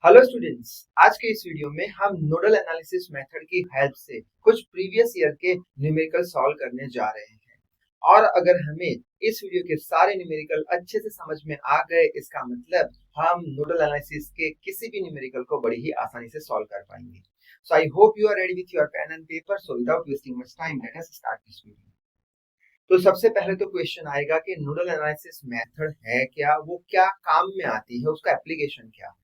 Hello students, आज के इस वीडियो में हम नोडल एनालिसिस मेथड की हेल्प से कुछ प्रीवियस ईयर के न्यूमेरिकल सॉल्व करने जा रहे हैं। और अगर हमें इस वीडियो के सारे न्यूमेरिकल अच्छे से समझ में आ गए, इसका मतलब हम नोडल एनालिसिस के किसी भी न्यूमेरिकल को बड़ी ही आसानी से सॉल्व कर पाएंगे। So I hope you are ready with your pen and paper. So without wasting much time, let us start this video. तो सबसे पहले तो क्वेश्चन आएगा कि नोडल एनालिसिस मेथड है क्या, वो क्या काम में आती है, उसका एप्लीकेशन क्या है।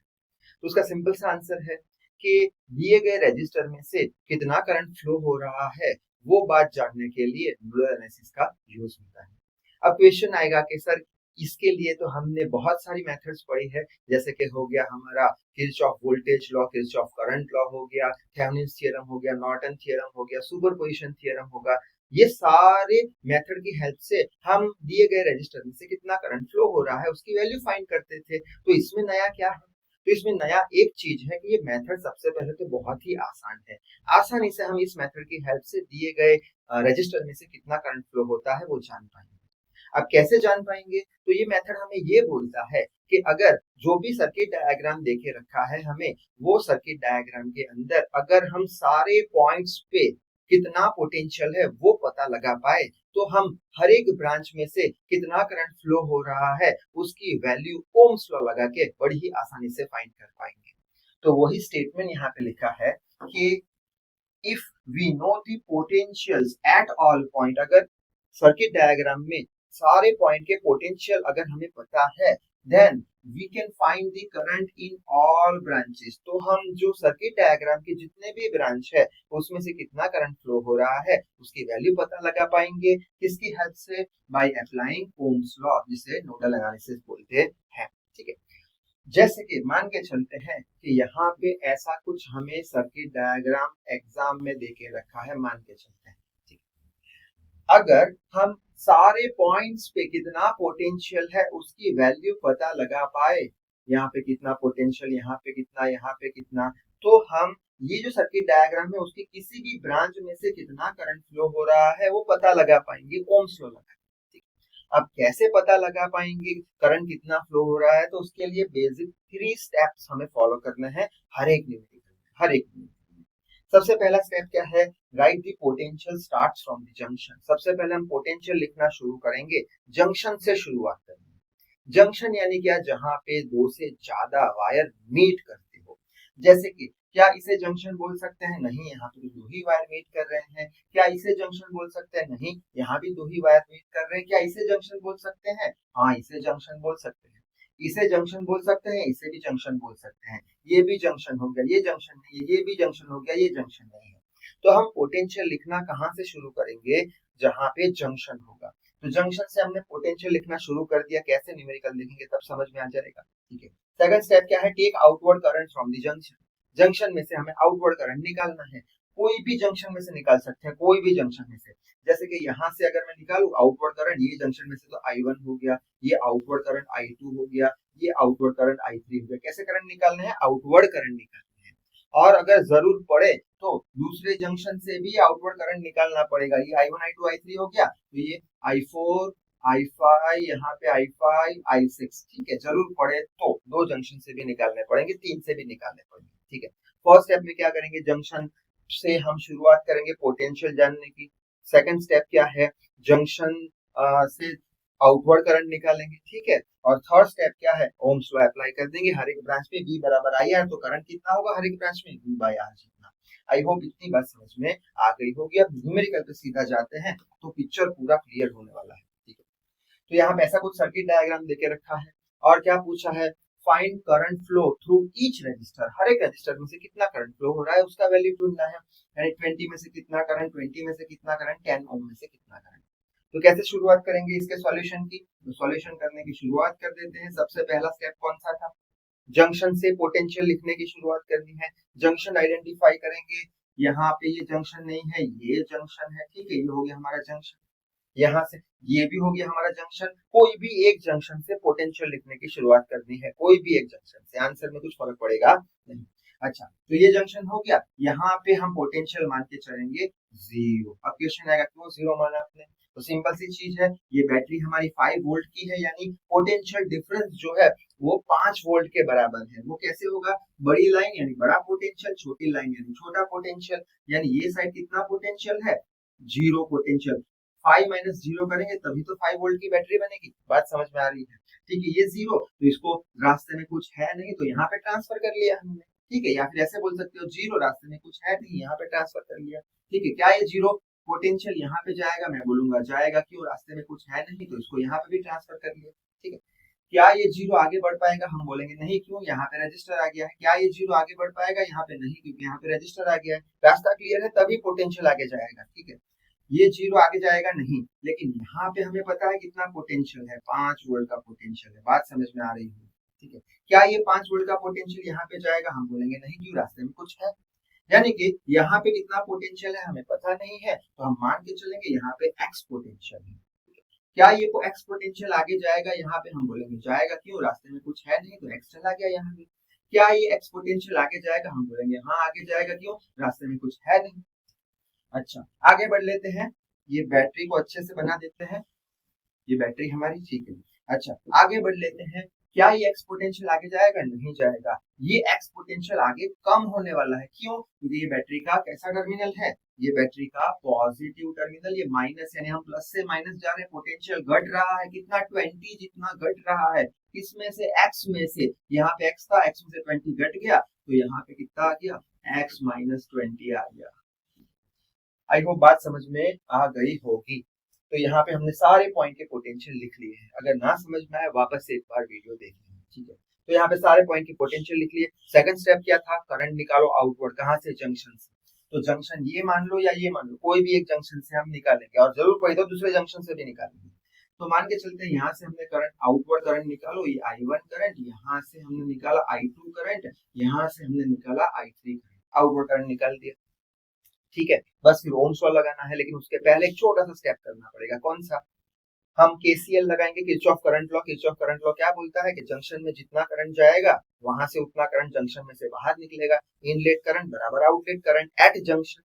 तो उसका सिंपल सा आंसर है कि दिए गए रजिस्टर में से कितना करंट फ्लो हो रहा है, वो बात जानने के लिए नोडल एनालिसिस का यूज होता है। अब क्वेश्चन आएगा कि सर इसके लिए तो हमने बहुत सारी मेथड्स पढ़ी है, जैसे कि हो गया हमारा Kirchhoff voltage law, Kirchhoff current law हो गया, थेवेनिन्स थ्योरम हो गया, नॉर्टन थ्योरम हो गया, सुपरपोजिशन थ्योरम होगा। ये सारे मेथड की हेल्प से हम दिए गए रजिस्टर में से कितना करंट फ्लो हो रहा है उसकी वैल्यू फाइंड करते थे। तो इसमें नया क्या है? तो इसमें नया एक चीज है कि ये मेथड सबसे पहले तो बहुत ही आसान है। आसानी से हम इस मेथड की हेल्प से दिए गए रजिस्टर में से कितना करंट फ्लो होता है वो जान पाएंगे। अब कैसे जान पाएंगे? तो ये मेथड हमें ये बोलता है कि अगर जो भी सर्किट डायग्राम देके रखा है हमें, वो सर्किट डायग्राम के अंदर अगर हम सारे पॉइंट्स पे कितना पोटेंशियल है वो पता लगा पाए, तो हम हर एक ब्रांच में से कितना करंट फ्लो हो रहा है उसकी वैल्यू ओम्स लॉ लगा के बड़ी ही आसानी से फाइंड कर पाएंगे। तो वही स्टेटमेंट यहाँ पे लिखा है कि if we know the potentials at all point, अगर सर्किट डायग्राम में सारे पॉइंट के पोटेंशियल अगर हमें पता है, then we can find the current in all branches. तो हम जो सर्किट डायग्राम के जितने भी ब्रांच है उसमें से कितना करंट फ्लो हो रहा है उसकी वैल्यू पता लगा पाएंगे। किसकी हेल्प से? बाय अप्लाइंग ओम्स लॉ, जिसे नोडल एनालिसिस बोलते हैं। ठीक है, जैसे कि मान के चलते हैं कि यहाँ पे ऐसा कुछ हमें सर्किट डायग्राम एग्जाम में देके रखा है, मान के चलते हैं। ठीक, अगर हम सारे पॉइंट्स पे कितना पोटेंशियल है उसकी वैल्यू पता लगा पाए, यहाँ पे कितना पोटेंशियल, यहाँ पे कितना, यहाँ पे कितना, तो हम ये जो सर्किट डायग्राम है उसकी किसी भी ब्रांच में से कितना करंट फ्लो हो रहा है वो पता लगा पाएंगे ओम्स लॉ लगा। अब कैसे पता लगा पाएंगे करंट कितना फ्लो हो रहा है? तो उसके लिए बेसिक 3 स्टेप्स हमें फॉलो करना है हर एक न्यूमेरिकल में, हर एक न्यूमेरिकल में। सबसे पहला स्टेप क्या है? Right the potential starts from the junction. सबसे पहले हम पोटेंशियल लिखना शुरू करेंगे, जंक्शन से शुरुआत करेंगे। जंक्शन यानी क्या? जहां पे दो से ज्यादा वायर मीट करते हो। जैसे कि क्या इसे जंक्शन बोल सकते हैं? नहीं, यहाँ पे दो ही वायर मीट कर रहे हैं। क्या इसे जंक्शन बोल सकते हैं? नहीं, यहाँ भी दो ही वायर मीट कर रहे हैं। क्या इसे जंक्शन बोल सकते हैं? हाँ, इसे जंक्शन बोल सकते हैं। इसे जंक्शन बोल सकते हैं, इसे भी जंक्शन बोल सकते हैं। ये भी जंक्शन हो गया, ये जंक्शन नहीं है, ये भी जंक्शन हो गया, ये जंक्शन नहीं है। तो हम पोटेंशियल लिखना कहाँ से शुरू करेंगे? जहां पे जंक्शन होगा। तो जंक्शन से हमने पोटेंशियल लिखना शुरू कर दिया, कैसे न्यूमेरिकल लिखेंगे तब समझ में आ जाएगा। ठीक है, सेकंड स्टेप क्या है? Take outward current from the junction. Junction में से हमें आउटवर्ड करंट निकालना है। कोई भी जंक्शन में से निकाल सकते हैं, कोई भी जंक्शन में से। जैसे कि यहाँ से अगर मैं निकालू आउटवर्ड करंट, ये जंक्शन में से तो I1 हो गया, ये आउटवर्ड करंट I2 हो गया, ये आउटवर्ड करंट I3 हो गया। कैसे करंट निकालने हैं? आउटवर्ड करंट निकालने हैं। और अगर जरूर पड़े तो दूसरे जंक्शन से भी आउटवर्ड करंट निकालना पड़ेगा। ये I1 I2 I3 हो गया, तो ये I4 I5, यहाँ पे I5 I6। ठीक है, जरूर पड़े तो दो जंक्शन से भी निकालने पड़ेंगे, तीन से भी निकालने पड़ेंगे। ठीक है, फर्स्ट स्टेप में क्या करेंगे? जंक्शन से हम शुरुआत करेंगे पोटेंशियल जानने की। सेकंड स्टेप क्या है? जंक्शन से आउटवर्ड करंट निकालेंगे। ठीक है, और थर्ड स्टेप क्या है? ओम्स लॉ अप्लाई कर देंगे हर एक ब्रांच पे। V बराबर IR, तो करंट कितना होगा हर एक ब्रांच में? V बाय R जितना। आई होप इतनी बात समझ में आ गई होगी। अब न्यूमेरिकल पे सीधा जाते हैं तो पिक्चर पूरा क्लियर होने वाला है। ठीक है, तो यहाँ पे ऐसा कुछ सर्किट डायग्राम देके रखा है और क्या पूछा है? Find current flow through each register. हर एक रजिस्टर में से कितना करंट फ्लो हो रहा है उसका वैल्यू ढूंढना है। यानी 20 में से कितना करंट, 20 में से कितना करंट, 10 ओम में से कितना करंट। तो कैसे शुरुआत करेंगे इसके सॉल्यूशन की? तो सॉल्यूशन करने की शुरुआत कर देते हैं। सबसे पहला स्टेप कौन सा था? जंक्शन से पोटेंशियल लिखने की शुरुआत करनी है। जंक्शन आइडेंटिफाई करेंगे। यहाँ पे ये जंक्शन नहीं है, ये जंक्शन है। ठीक है, ये हो गया हमारा जंक्शन। यहाँ से ये भी हो गया हमारा जंक्शन। कोई भी एक जंक्शन से पोटेंशियल लिखने की शुरुआत करनी है, कोई भी एक जंक्शन से। आंसर में कुछ फर्क पड़ेगा नहीं। अच्छा, तो ये जंक्शन हो गया। यहाँ पे हम पोटेंशियल मान के चलेंगे 0। अब क्वेश्चन आएगा क्यों 0 माना आपने? तो सिंपल सी चीज है, ये बैटरी हमारी 5 वोल्ट की है, यानी पोटेंशियल डिफरेंस जो है वो 5 वोल्ट के बराबर है। वो कैसे होगा, बड़ी लाइन यानी बड़ा पोटेंशियल, छोटी लाइन यानी छोटा पोटेंशियल, यानी ये साइड कितना पोटेंशियल है, जीरो पोटेंशियल। 5 माइनस जीरो करेंगे तभी तो 5 वोल्ट की बैटरी बनेगी। बात समझ में आ रही है? ठीक है, ये जीरो तो इसको रास्ते में कुछ है नहीं तो यहाँ पे ट्रांसफर कर लिया हमने। ठीक है, या फिर ऐसे बोल सकते हो जीरो रास्ते में कुछ है नहीं, यहाँ पे ट्रांसफर कर लिया। ठीक है, क्या ये जीरो पोटेंशियल यहाँ पे जाएगा, मैं बोलूंगा जाएगा, क्यों, रास्ते में कुछ है नहीं तो इसको यहाँ पे भी ट्रांसफर कर लिया। ठीक है, क्या ये जीरो आगे बढ़ पाएगा, हम बोलेंगे नहीं, क्यों, यहाँ पे रजिस्टर आ गया है। क्या ये जीरो आगे बढ़ पाएगा, यहाँ पे नहीं, क्योंकि यहाँ पे रजिस्टर आ गया है। रास्ता क्लियर है तभी पोटेंशियल आगे जाएगा। ठीक है, ये जीरो आगे जाएगा नहीं, लेकिन यहाँ पे हमें पता है कितना पोटेंशियल है, 5 वोल्ट का पोटेंशियल है। बात समझ में आ रही है? ठीक है, क्या ये 5 वोल्ट का पोटेंशियल यहाँ पे जाएगा, हम बोलेंगे नहीं, क्यों, रास्ते में कुछ है। यानी कि यहाँ पे कितना पोटेंशियल है हमें पता नहीं है, तो हम मान के चलेंगे यहाँ पे एक्स पोटेंशियल है। क्या ये एक्स पोटेंशियल आगे जाएगा, यहाँ पे हम बोलेंगे जाएगा, क्यों, रास्ते में कुछ है नहीं तो एक्स चला गया यहाँ पे। क्या ये एक्स पोटेंशियल आगे जाएगा, हम बोलेंगे हाँ आगे जाएगा, क्यों, रास्ते में कुछ है नहीं। अच्छा, आगे बढ़ लेते हैं, ये बैटरी को अच्छे से बना देते हैं, ये बैटरी हमारी, ठीक है। अच्छा, आगे बढ़ लेते हैं, क्या ये एक्सपोनेंशियल आगे जाएगा, नहीं जाएगा। ये एक्सपोनेंशियल आगे कम होने वाला है, क्यों, क्योंकि ये बैटरी का कैसा टर्मिनल है, ये बैटरी का पॉजिटिव टर्मिनल, ये माइनस यानी हम प्लस से माइनस जा रहे हैं, पोटेंशियल घट रहा है, कितना, 20 जितना घट रहा है। किसमें से, एक्स में से। यहाँ पे एक्स था, एक्स में से 20 घट गया तो यहाँ पे कितना आ गया, एक्स माइनस 20 आ गया। आई होप बात समझ में आ गई होगी। तो यहाँ पे हमने सारे पॉइंट के पोटेंशियल लिख लिए हैं। अगर ना समझ में आए वापस से एक बार वीडियो देख लें। ठीक है, तो यहाँ पे सारे पॉइंट के पोटेंशियल लिख लिए। सेकंड स्टेप क्या था, करंट निकालो आउटवर्ड, कहाँ से, जंक्शन से। तो जंक्शन ये मान लो या ये मान लो, कोई भी एक जंक्शन से हम निकालेंगे, और जरूर पड़ी तो दूसरे जंक्शन से भी निकालेंगे। तो मान के चलते हैं यहाँ से हमने करंट, आउटवर्ड करंट निकालो, ये I1 करंट, यहाँ से हमने निकाला I2 करंट, यहाँ से हमने निकाला I3 करंट, आउटवर्ड करंट निकाल दिया। ठीक है, बस फिर ओम्स लॉ लगाना है, लेकिन उसके पहले एक छोटा सा स्टेप करना पड़ेगा। कौन सा, हम केसीएल लगाएंगे, Kirchhoff current law. Kirchhoff current law क्या बोलता है कि जंक्शन में जितना करंट जाएगा वहां से उतना करंट जंक्शन में से बाहर निकलेगा। इनलेट करंट बराबर आउटलेट करंट एट जंक्शन।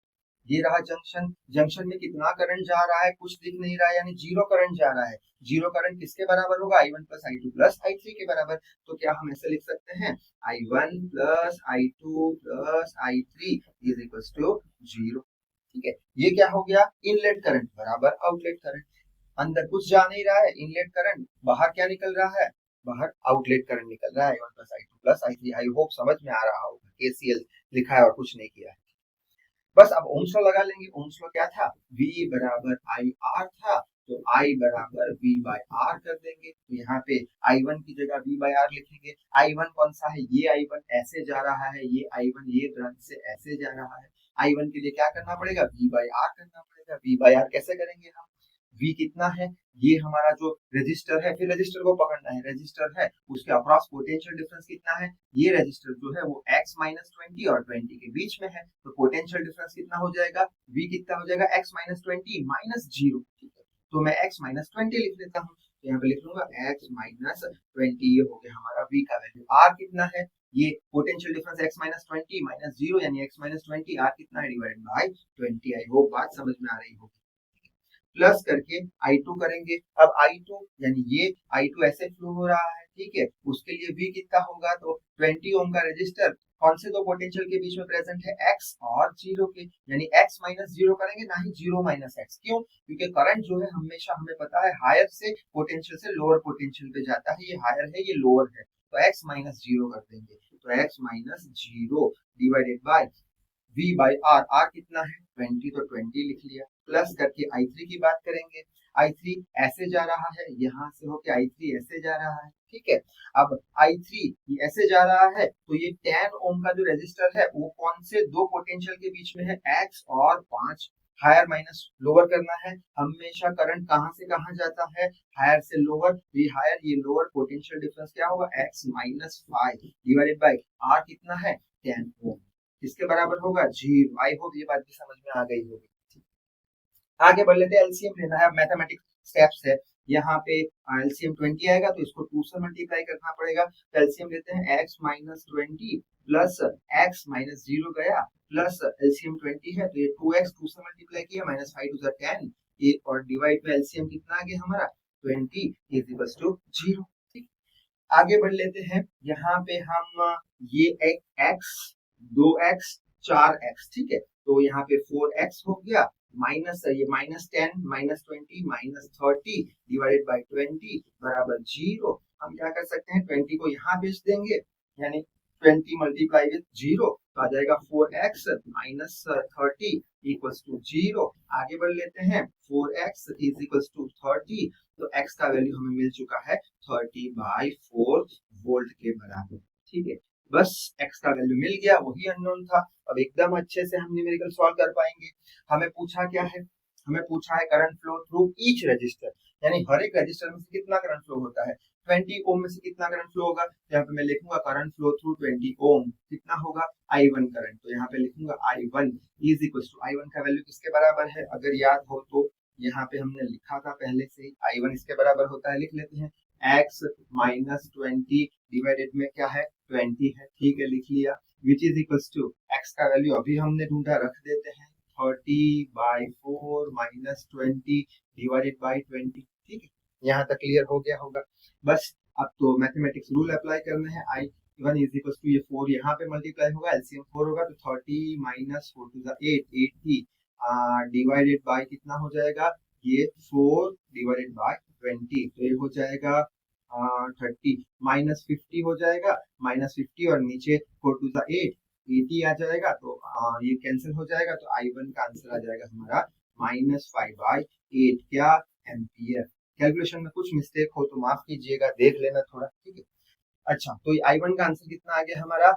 ये रहा जंक्शन, जंक्शन में कितना करंट जा रहा है कुछ दिख नहीं रहा है, यानी जीरो करंट जा रहा है। जीरो करंट किसके बराबर होगा, I1 plus I2 plus I3 के बराबर। तो क्या हम ऐसे लिख सकते हैं, I1 plus I2 plus I3 is equal to zero. ठीक है, ये क्या हो गया, इनलेट करंट बराबर आउटलेट करंट। अंदर कुछ जा नहीं रहा है, इनलेट करंट, बाहर क्या निकल रहा है, बाहर आउटलेट करंट निकल रहा है, I1 plus I2 plus I3। I hope समझ में आ रहा होगा, केसीएल लिखा है और कुछ नहीं किया है। बस अब ओम्स लॉ लगा लेंगे। ओम्स लॉ क्या था, V बराबर आई आर था, तो I बराबर V बाय आर कर देंगे। तो यहाँ पे I1 की जगह V बाय आर लिखेंगे। I1 कौन सा है, ये I1 ऐसे जा रहा है, ये I1 ये ब्रांच से ऐसे जा रहा है। I1 के लिए क्या करना पड़ेगा, V बाय आर करना पड़ेगा। V बाय आर कैसे करेंगे हम, V कितना है, ये हमारा जो रजिस्टर है, फिर रजिस्टर को पकड़ना है, रजिस्टर है उसके अक्रॉस पोटेंशियल डिफरेंस कितना है, ये रजिस्टर जो है वो x माइनस 20 और 20 के बीच में है, तो पोटेंशियल डिफरेंस कितना हो जाएगा, V कितना हो जाएगा, x माइनस 20 माइनस जीरो। ठीक है, तो मैं x माइनस 20 लिख लेता हूँ, तो यहाँ पे लिख लूंगा x माइनस 20, ये हो गया हमारा V का वैल्यू। R कितना है, ये potential difference x minus 20 minus zero यानी x माइनस 20, R कितना है, डिवाइड बाय 20। आई होप बात समझ में आ रही होगी। प्लस करके I2 करेंगे। अब I2 यानी ये I2 ऐसे फ्लो हो रहा है, ठीक है, उसके लिए V कितना होगा, तो 20 ओम का रेजिस्टर, कौन से दो पोटेंशियल के बीच में प्रेजेंट है, x और जीरो के, यानी x माइनस जीरो करेंगे, ना ही जीरो माइनस x। क्यों, क्योंकि करंट जो है हमेशा हमें पता है हायर से पोटेंशियल से लोअर पोटेंशियल पे जाता है, ये हायर है ये लोअर है, तो x माइनस जीरो कर देंगे, तो x minus zero divided by V by R, R कितना है 20, तो 20 लिख लिया। प्लस करके I3 की बात करेंगे, I3 ऐसे जा रहा है, यहाँ से होके I3 ऐसे जा रहा है, ठीक है। अब I3 ऐसे जा रहा है, तो ये 10 ओम का जो रेजिस्टर है वो कौन से दो पोटेंशियल के बीच में है, X और 5। हायर माइनस लोअर करना है, हमेशा करंट कहां से कहां जाता है, हायर से लोअर, ये हायर ये लोअर, पोटेंशियल डिफरेंस क्या होगा, x minus 5 divided by r कितना है 10 ओम, किसके बराबर होगा, जीरो। आई होप ये बात भी समझ में आ गई होगी। आगे बढ़ लेते हैं, एलसीएम लेना है, मैथमेटिक्स स्टेप्स है। यहाँ पे एलसीएम 20 आएगा तो इसको 2 से मल्टीप्लाई करना पड़ेगा। तो एलसीएम लेते हैं x minus 20 plus x minus 0 गया, प्लस एलसीएम 20 है तो ये 2x 2 से मल्टीप्लाई किया, माइनस 5 टू 10, और डिवाइड में एलसीएम कितना आ गया हमारा 20 इज इक्वल्स टू 0। ठीक, आगे बढ़ लेते हैं। यहाँ पे हम ये एक x 2x 4x, ठीक है, तो यहाँ पे 4x हो गया माइनस ये -10 -20 -30 डिवाइडेड बाय 20 बराबर 0। हम क्या कर सकते हैं 20 को यहाँ भेज देंगे, यानी 20 मल्टीप्लाई विद 0 तो आ जाएगा 4x माइनस 30 इक्वल्स टू 0। आगे बढ़ लेते हैं 4x इज इक्वल्स टू 30, तो x का वैल्यू हमें मिल चुका है 30/4 वोल्ट के बराबर। ठीक है, बस x का वैल्यू मिल गया, वही अननोन था। अब एकदम अच्छे से हम न्यूमेरिकल सॉल्व कर पाएंगे। हमें पूछा क्या है, हमें पूछा है current flow through each register, यानी हर एक रजिस्टर में से कितना करंट फ्लो होता है। 20 ओम में से कितना करंट फ्लो होगा, यहाँ पे मैं लिखूंगा करंट फ्लो थ्रू 20 ओम कितना होगा I1 करंट, तो यहाँ पे लिखूंगा I1 is equal to I1 का वैल्यू किसके बराबर है, अगर याद हो तो यहाँ पे हमने लिखा था पहले से ही, I1 इसके बराबर होता है, लिख लेते हैं x माइनस 20 डिवाइडेड में क्या है 20 है, ठीक है, लिख लिया, which is equals to x का वैल्यू अभी हमने ढूंढा, रख देते हैं 30/4 माइनस 20 डिवाइडेड बाई 20। ठीक है, यहाँ तक क्लियर हो गया होगा। बस अब तो मैथमेटिक्स रूल अप्लाई करना है। I1 इज इक्वल्स टू ये 4 यहाँ पे मल्टीप्लाई होगा, एलसीएम 4 होगा, तो 30 minus 4 to the 8 80 divided by कितना हो जाएगा, ये 4 डिवाइडेड बाय 20, तो ये हो जाएगा 30 माइनस 50 हो जाएगा, -50 और नीचे 4 टू द 8 80 आ जाएगा, तो ये कैंसिल हो जाएगा, तो I1 का आंसर आ जाएगा हमारा -5/8 क्या एम्पियर। कैलकुलेशन में कुछ मिस्टेक हो तो माफ कीजिएगा, देख लेना थोड़ा, ठीक है। अच्छा, तो I1 का आंसर कितना आ गया हमारा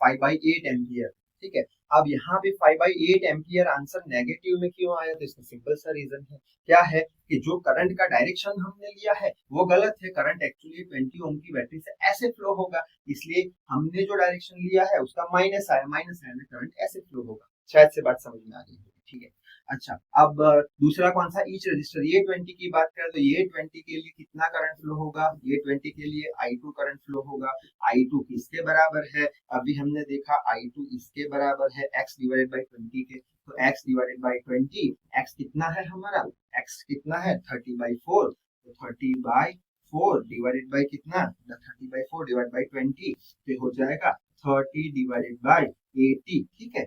5/8 एम्पियर। ठीक है, अब यहाँ पे 5/8 एम्पियर आंसर नेगेटिव में क्यों आया, तो इसका सिंपल सा रीजन है, क्या है कि जो करंट का डायरेक्शन हमने लिया है वो गलत है। करंट एक्चुअली 20 ओम की बैटरी से ऐसे फ्लो होगा, इसलिए हमने जो डायरेक्शन लिया है उसका माइनस आया, माइनस आया में करंट ऐसे फ्लो होगा। शायद से बात समझ में आ गई होगी, ठीक है। अच्छा, अब दूसरा कौन सा, ईच रजिस्टर, ये 20 की बात करें तो ये 20 के लिए कितना करंट फ्लो होगा, ये 20 के लिए I2 करंट फ्लो होगा। I2 किसके बराबर है, अभी हमने देखा I2 इसके बराबर है x डिवाइडेड बाय 20 के, तो x डिवाइडेड बाय 20, x कितना है हमारा, x कितना है 30/4, तो 30/4 डिवाइडेड बाय कितना, 30/4 डिवाइडेड बाय 20, तो हो जाएगा 30 डिवाइडेड बाय 80। ठीक है,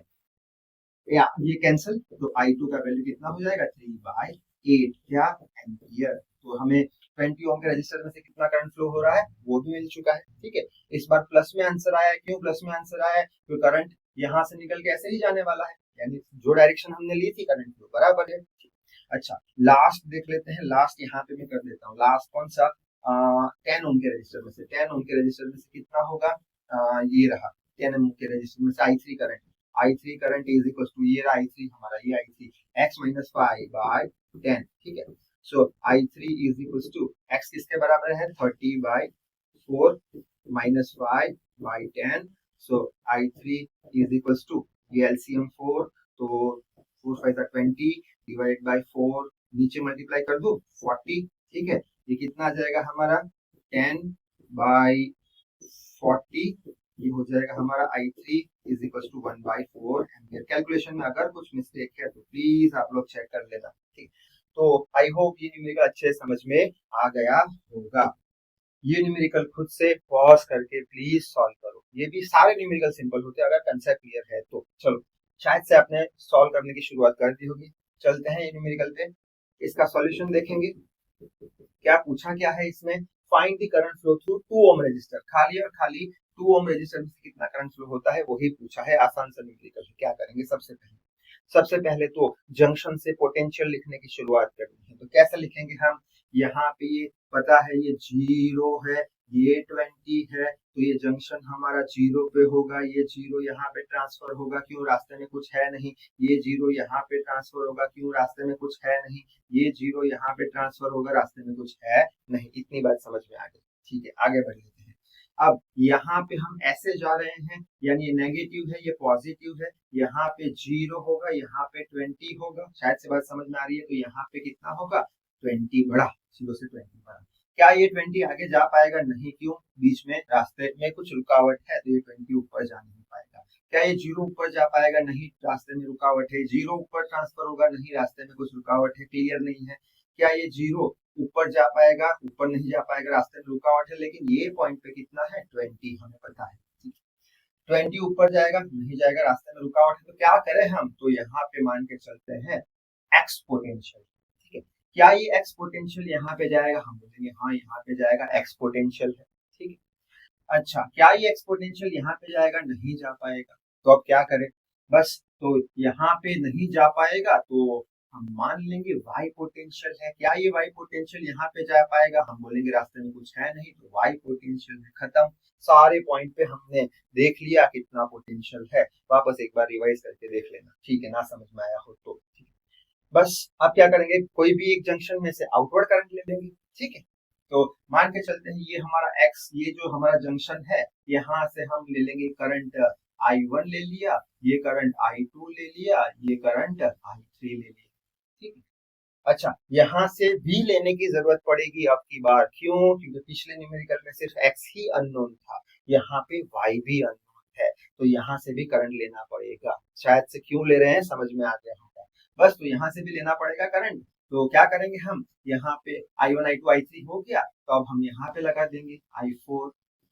या ये कैंसिल, तो I2 का वैल्यू कितना हो जाएगा 3/8 क्या एम्पियर। तो हमें 20 ओम के रजिस्टर में से कितना करंट फ्लो हो रहा है वो भी मिल चुका है। ठीक है, इस बार प्लस में आंसर आया है, क्यों प्लस में आंसर आया है, तो करंट यहाँ से निकल के ऐसे ही जाने वाला है, यानी जो डायरेक्शन हमने ली थी करंट फ्लो बराबर है। अच्छा, लास्ट देख लेते हैं, लास्ट यहाँ पे मैं कर देता हूँ, लास्ट कौन सा 10 ओम के रजिस्टर में से, 10 ओम के रजिस्टर में से कितना होगा, ये रहा 10 ओम के रजिस्टर में से I3 current, I3 current is equal to ये रहा I3 हमारा, ये I3 x माइनस 5/10। ठीक है, so I3 is equal to x किसके बराबर है 30/4 minus 5/10, so I3 is equal to ये एलसीएम 4, तो 4 5 20 डिवाइडेड बाय 4, नीचे मल्टीप्लाई कर दो 40। ठीक है, ये कितना आ जाएगा हमारा 10/40, ये हो जाएगा हमारा I3 is equal to 1/4 ampere. Calculation में अगर कुछ मिस्टेक है तो प्लीज आप लोग चेक कर लेना, ठीक। तो आई होप ये न्यूमेरिकल अच्छे समझ में आ गया होगा। ये न्यूमेरिकल खुद से पॉज करके प्लीज सॉल्व करो, ये भी सारे न्यूमेरिकल सिंपल होते हैं अगर कंसेप्ट क्लियर है तो। चलो, शायद से आपने सॉल्व करने की शुरुआत कर दी होगी, चलते हैं ये न्यूमेरिकल पे, इसका सॉल्यूशन देखेंगे। क्या पूछा क्या है इसमें, find the current flow through 2 ohm register, खाली और खाली 2 ओम रजिस्टर में कितना करंट फ्लो होता है वही पूछा है। आसान सा न्यूमेरिकल है। क्या करेंगे, सबसे पहले तो जंक्शन से पोटेंशियल लिखने की शुरुआत करनी है, तो कैसे लिखेंगे हम, यहाँ पे ये पता है ये 0 है, ये 20 है, तो ये जंक्शन हमारा 0 पे होगा, ये 0 यहाँ पे ट्रांसफर होगा, क्यों रास्ते में कुछ है नहीं, ये 0 यहाँ पे ट्रांसफर होगा, क्यों रास्ते में कुछ है नहीं, ये 0 यहाँ पे ट्रांसफर होगा, रास्ते में कुछ है नहीं। इतनी बात समझ में आ गई, ठीक है, आगे बढ़ लेते हैं। अब यहाँ पे हम ऐसे जा रहे हैं, यानी ये नेगेटिव है, ये पॉजिटिव है, यहाँ पे 0 होगा, यहाँ पे 20 होगा, शायद से बात समझ में आ रही है, तो यहाँ पे कितना होगा 20 बढ़ा, 0 से 20 बढ़ा। क्या ये 20 आगे जा पाएगा, नहीं, क्यों, बीच में रास्ते में कुछ रुकावट है, तो ये 20 ऊपर जा नहीं पाएगा। क्या ये जीरो ऊपर जा पाएगा? नहीं, रास्ते में रुकावट है। जीरो ऊपर ट्रांसफर होगा? नहीं, रास्ते में कुछ रुकावट है, क्लियर नहीं है। क्या ये जीरो ऊपर जा पाएगा? ऊपर नहीं जा पाएगा, रास्ते में रुकावट है। लेकिन ये पॉइंट पे कितना है? 20 हमें पता है। 20 ऊपर जाएगा? नहीं जाएगा, रास्ते में रुकावट है। तो क्या करें हम? तो यहाँ पे मान के चलते हैं एक्स पोटेंशियल। ठीक है, क्या ये एक्स पोटेंशियल यहाँ पे जाएगा? हम बोलेंगे हाँ, यहाँ पे जाएगा, एक्स पोटेंशियल है। ठीक है, अच्छा, क्या ये एक्सपोनेंशियल यहाँ पे जाएगा? नहीं जा पाएगा। तो अब क्या करें? बस, तो यहाँ पे नहीं जा पाएगा तो हम मान लेंगे वाई पोटेंशियल है। क्या ये वाई पोटेंशियल यहाँ पे जा पाएगा? हम बोलेंगे रास्ते में कुछ है नहीं, तो वाई पोटेंशियल है। खत्म, सारे पॉइंट पे हमने देख लिया कितना पोटेंशियल है। वापस एक बार रिवाइज करके देख लेना, ठीक है ना, समझ में आया हो तो। बस अब क्या करेंगे? कोई भी एक जंक्शन में से आउटवर्ड करंट ले लेंगे। ठीक है, तो मान के चलते हैं ये हमारा एक्स, ये जो हमारा जंक्शन है, यहाँ से हम ले लेंगे करंट I1 ले लिया, ये करंट I2 ले लिया, ये करंट I3 ले लिया। ठीक है, अच्छा, यहाँ से भी लेने की जरूरत पड़ेगी अब की बार। क्यों? क्योंकि पिछले न्यूमेरिकल में सिर्फ एक्स ही अननोन था, यहाँ पे वाई भी अननोन है, तो यहाँ से भी करंट लेना पड़ेगा। शायद से क्यों ले रहे हैं समझ में आ गया होगा। बस, तो यहाँ से भी लेना पड़ेगा करंट। तो क्या करेंगे हम? यहाँ पे I1 I2 I3 हो गया, तो अब हम यहाँ पे लगा देंगे I4,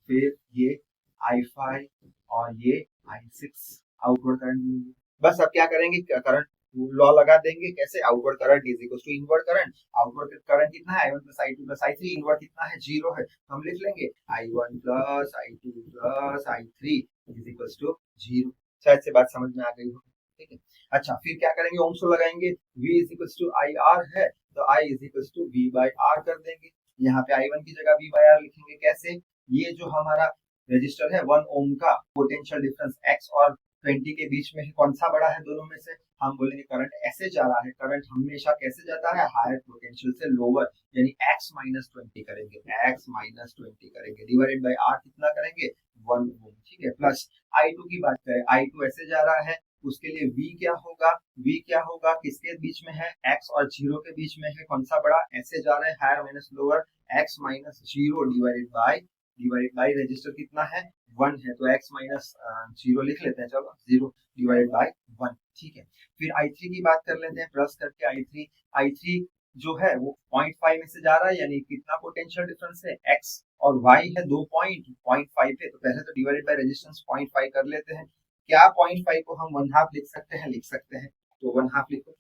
फिर ये I5 और ये I6 आउटवर्ड करंट। बस अब क्या करेंगे? करंट लॉ लगा देंगे। कैसे? Outward current is equal to inward current. Outward current कितना है? I1 plus I2 plus I3। Inward कितना है? 0 है, तो हम लिख लेंगे I1 plus I2 plus I3 is equal to 0। शायद से बात समझ में आ गई हो। ठीक है, अच्छा, फिर क्या करेंगे? ओम्स लॉ लगाएंगे। V is equal to I R है, तो I is equal to V by R कर देंगे। यहाँ पे I1 की जगह V बाई आर लिखेंगे। कैसे? ये जो हमारा रजिस्टर है 1 ओम का, पोटेंशियल डिफरेंस X और 20 के बीच में है, कौन सा बड़ा है दोनों में से? हम बोलेंगे करंट ऐसे जा रहा है। करंट हमेशा कैसे जाता है? हायर पोटेंशियल से लोअर, यानी X माइनस 20 करेंगे। X माइनस 20 करेंगे, डिवाइडेड बाय R कितना करेंगे? 1 ओम। ठीक है, प्लस I2 की बात करें, I2 ऐसे जा रहा है, उसके लिए V क्या होगा? V क्या होगा? किसके बीच में है? X और 0 के बीच में है, कौन सा बड़ा? ऐसे जा रहे हैं, higher minus lower, X minus 0 divided by register कितना है? 1 है, तो X माइनस 0 लिख लेते हैं। चलो, 0 डिवाइडेड बाय 1। ठीक है, फिर I3 की बात कर लेते हैं, प्लस करके I3 जो है वो 0.5 में से जा रहा है, यानी कितना पोटेंशियल डिफरेंस है? X और Y है 2 पॉइंट, 0.5 है, तो पहले तो डिवाइडेड बाय रेजिस्टेंस 0.5 कर लेते हैं। क्या 0.5 को हम 1/2 लिख सकते हैं? लिख सकते हैं, तो 1/2 लिखो,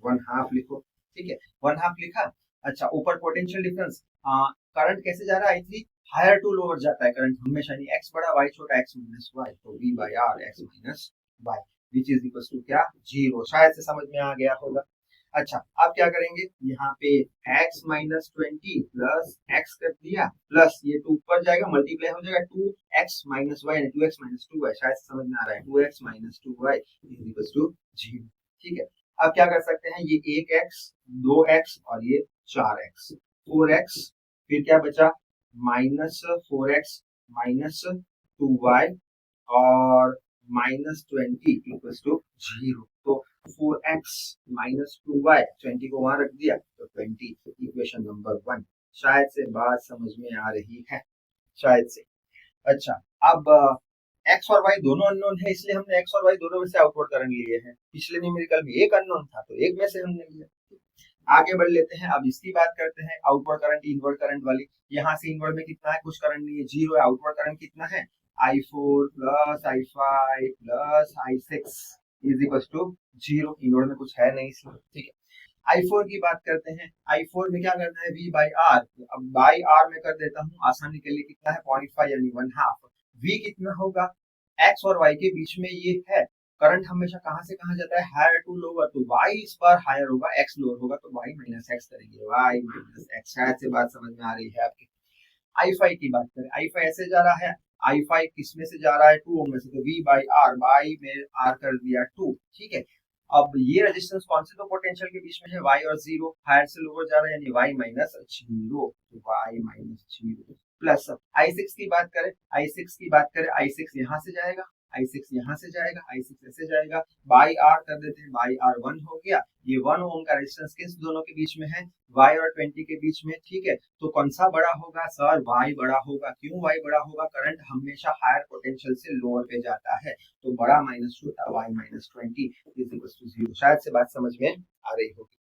1/2 लिखो। ठीक है, 1/2 लिखा। अच्छा, ऊपर पोटेंशियल डिफरेंस, करंट कैसे जा रहा है? I3 हायर टू लोअर जाता है करंट हमेशा, नहीं X बड़ा Y छोटा, X माइनस Y, तो V by R X minus Y which is equal to क्या? 0। शायद से समझ में आ गया होगा। अच्छा, अब क्या करेंगे? यहाँ पे x माइनस 20 प्लस एक्स कर दिया, प्लस ये 2 ऊपर जाएगा, मल्टीप्लाई हो जाएगा 2x minus Y, 2x minus 2y। शायद समझ में आ रहा है, 2x minus 2y is equal to 0। ठीक है, अब क्या कर सकते हैं? ये 1x 2x और ये 4x 4x, फिर क्या बचा? माइनस 4x माइनस 2y और माइनस 20 इक्वल टू 0। तो 4x माइनस 2y, 20 को वहां रख दिया, तो 20 इक्वेशन नंबर 1। शायद से बात समझ में आ रही है, शायद से। अच्छा, अब x और y दोनों अननोन है, इसलिए हमने x और y दोनों में से आउटवर्ड करंट लिए हैं। पिछले न्यूमेरिकल में एक अननोन था, तो एक में से हमने लिया। आगे बढ़ लेते हैं, अब इसकी बात करते हैं, आउटवर्ड करंट इनवर्ड करंट वाली। यहाँ से इनवर्ड में कितना है? कुछ करंट नहीं है, 0 है। आउटवर्ड करंट कितना है? I4 plus I5 plus I6 is equal to 0। Inward में कुछ है नहीं इसलिए। ठीक है, I4 की बात करते हैं। I4 में क्या करना है? V by R। अब बाई R में कर देता हूँ आसानी के लिए। कितना है? 0.5 यानी 1/2। V कितना होगा? X और Y के बीच में ये है। करंट हमेशा कहां से कहां जाता है? हायर टू लोअर, तो y इस बार हायर होगा, x लोअर होगा, तो y माइनस x करेंगे, y माइनस x। शायद से बात समझ में आ रही है आपकी। I5 की बात करें, I5 ऐसे जा रहा है, I5 किस में से जा रहा है? 2 ओम में से, तो v बाई r, बाई में r कर दिया 2। ठीक है, अब ये रेजिस्टेंस कौन से दो पोटेंशियल के बीच में है? y और 0, हायर से लोअर जा रहा है, यानी y माइनस 0, तो y माइनस 0 प्लस I6 की बात करें, I6 की बात करें, I6 यहाँ से जाएगा, I6 यहाँ से जाएगा, I6 ऐसे जाएगा, बाई आर कर देते हैं, बाई आर 1 हो गया। ये 1 ओम का रेजिस्टेंस किस दोनों के बीच में है, y और 20 के बीच में, ठीक है। तो कौन सा बड़ा होगा सर, y बड़ा होगा। क्यों y बड़ा होगा, करंट हमेशा हायर पोटेंशियल से लोअर पे जाता है, तो बड़ा -2 था, y -20 इज इक्वल टू 0। शायद से बात समझ में आ रही होगी।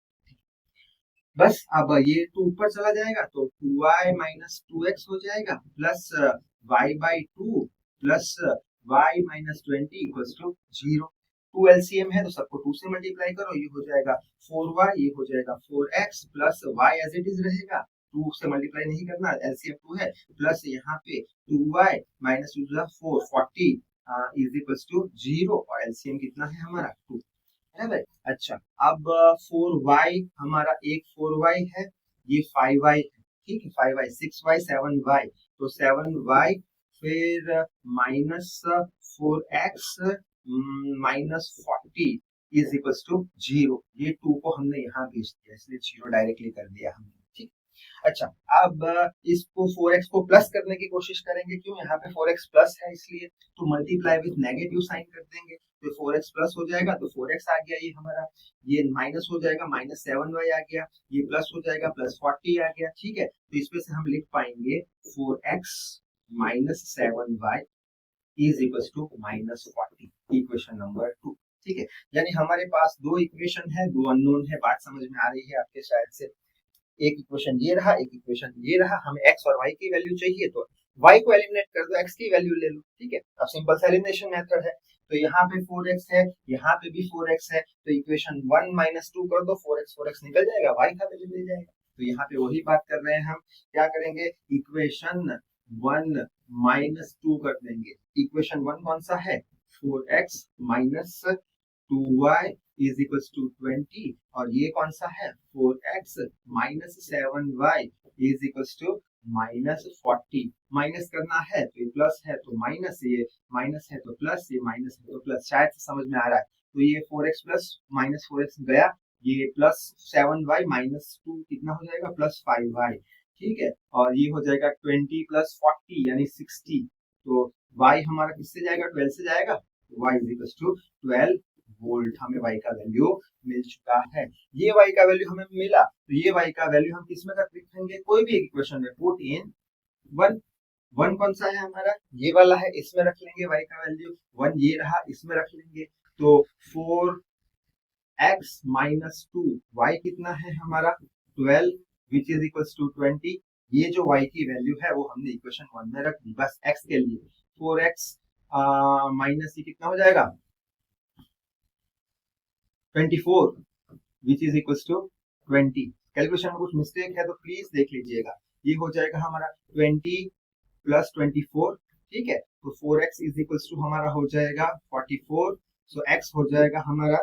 बस अब ये 2 ऊपर चला जाएगा तो 2y माइनस 2x हो जाएगा, plus y/2 plus y minus 20 equals to 0। 2 LCM है तो सबको 2 से मल्टीप्लाई करो, ये हो जाएगा 4y, ये हो जाएगा 4x plus y as it is रहेगा, 2 से मल्टीप्लाई नहीं करना, एलसीएम 2 है, प्लस यहाँ पे 2y minus 2 4 40 is equals to 0 और एलसीएम कितना है हमारा 2 है भाई। अच्छा अब 4y हमारा एक 4y है, ये 5y है, ठीक है, 5y 6y 7y, तो 7y फिर minus 4x minus 40 is equals to 0। ये 2 को हमने यहाँ भेज दिया, इसलिए 0 डायरेक्टली कर दिया हमने, ठीक। अच्छा अब इसको 4x को प्लस करने की कोशिश करेंगे, क्यों, यहाँ पे 4x प्लस है इसलिए, तो मल्टीप्लाई विद नेगेटिव साइन कर देंगे, तो 4x प्लस हो जाएगा, तो 4x आ गया ये हमारा, ये माइनस हो जाएगा, माइनस 7y आ गया, ये प्लस हो जाएगा, प्लस 40 आ गया, ठीक है। तो इसमें से हम लिख पाएंगे 4x minus 7y is equal to minus 40, equation number 2, ठीक है। यानी हमारे पास दो इक्वेशन है, दो अननोन है, बात समझ में आ रही है आपके शायद से। एक इक्वेशन ये रहा, एक इक्वेशन ये रहा, हमें x और y की वैल्यू चाहिए, तो y को एलिमिनेट कर दो, x की वैल्यू ले लो, ठीक है। अब सिंपल सा एलिमिनेशन मेथड है, तो यहाँ पे 4x है, यहाँ पे भी 4x है, तो इक्वेशन 1 माइनस 2 कर दो, 4x निकल जाएगा, y का वैल्यू मिल जाएगा। तो यहाँ पे वही बात कर रहे हैं हम, क्या करेंगे, इक्वेशन 1 माइनस 2 कर देंगे। इक्वेशन 1 कौन सा है, 4x minus 2y is equal to 20, और ये कौन सा है, 4x minus 7y is equal to minus 40। Minus करना है तो ये प्लस है तो माइनस, ये माइनस है तो प्लस, ये माइनस है तो प्लस, शायद से समझ में आ रहा है। तो ये 4x प्लस माइनस 4x गया, ये प्लस 7y माइनस 2 कितना हो जाएगा, प्लस 5y, ठीक है। और ये हो जाएगा 20 प्लस 40 यानी 60, तो y हमारा किससे जाएगा, 12 से जाएगा, y is equal to 12 volt. हमें y का वैल्यू मिल चुका है। ये y का वैल्यू हमें मिला, तो ये y का वैल्यू हम किसमें रखेंगे, कोई भी इक्वेशन में पुट इन 1। 1 कौन सा है हमारा, ये वाला है, इसमें रख लेंगे y का वैल्यू 1, ये रहा, इसमें रख लेंगे, तो 4x माइनस 2, y कितना है हमारा 12 विच इज इक्वल टू 20। ये जो y की वैल्यू है वो हमने इक्वेशन 1 में रख दी, बस x के लिए 4x माइनस ये कितना हो जाएगा 24 which is equal to 20। Calculation में कुछ मिस्टेक है तो प्लीज देख लीजिएगा। ये हो जाएगा हमारा 20 प्लस 24, ठीक है, तो 4x इज इक्वल टू हमारा हो जाएगा 44, सो x हो जाएगा हमारा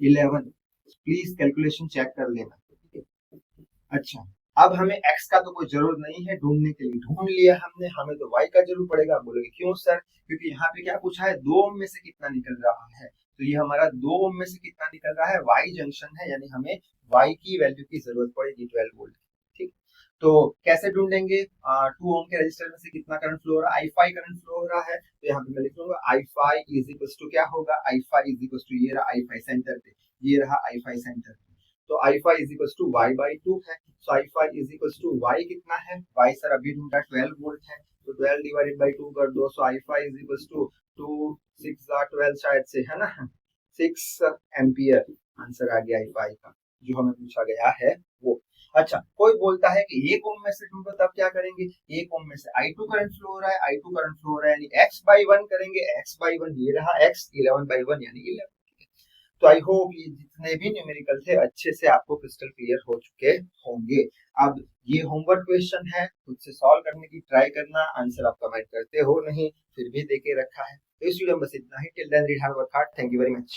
11। प्लीज कैलकुलेशन चेक कर लेना, ठीक है। अच्छा अब हमें x का तो कोई जरूरत नहीं है ढूंढने के लिए, ढूंढ लिया हमने, हमें तो y का जरूर पड़ेगा। बोलोगे क्यों सर, क्योंकि यहाँ पे क्या पूछा है, 2 ओम में से कितना निकल रहा है, तो ये हमारा 2 ओम में से कितना निकल रहा है, y जंक्शन है, यानी हमें y की वैल्यू की जरूरत पड़ेगी 12 वोल्ट, ठीक। तो कैसे ढूंढेंगे, 2 ओम के रेजिस्टर में से कितना करंट फ्लो हो रहा है, I5 करंट फ्लो हो रहा है, तो यहाँ पे मैं लिख लूंगा I5 इज इक्वल टू क्या होगा, I5 इज इक्वल टू ये रहा I5 सेंटर पे, ये रहा I5 सेंटर पे, तो I5 is equal to y/2 है, so I5 is equal to y कितना है, y सर अभी ढूंढा 12 वोल्ट है, तो 12 डिवाइडेड बाय 2 कर दो, so I5 is equal to 2 6 12 शायद से, है ना, 6 एम्पियर आंसर आ गया I5 का, जो हमें पूछा गया है वो। अच्छा कोई बोलता है कि 1 ओम में से ढूंढो, तब क्या करेंगे, 1 ओम में से I2 करंट फ्लो हो रहा है, I2 करंट फ्लो हो रहा है, यानी x/1 करेंगे, x/1 ये रहा x, 11/1 यानी 11। तो आई होप ये जितने भी न्यूमेरिकल थे अच्छे से आपको क्रिस्टल क्लियर हो चुके होंगे। अब ये होमवर्क क्वेश्चन है, खुद से सॉल्व करने की ट्राई करना, आंसर आप कमेंट करते हो नहीं, फिर भी देके रखा है। तो इस वीडियो में बस इतना ही। Till then read hard work hard, thank you very much.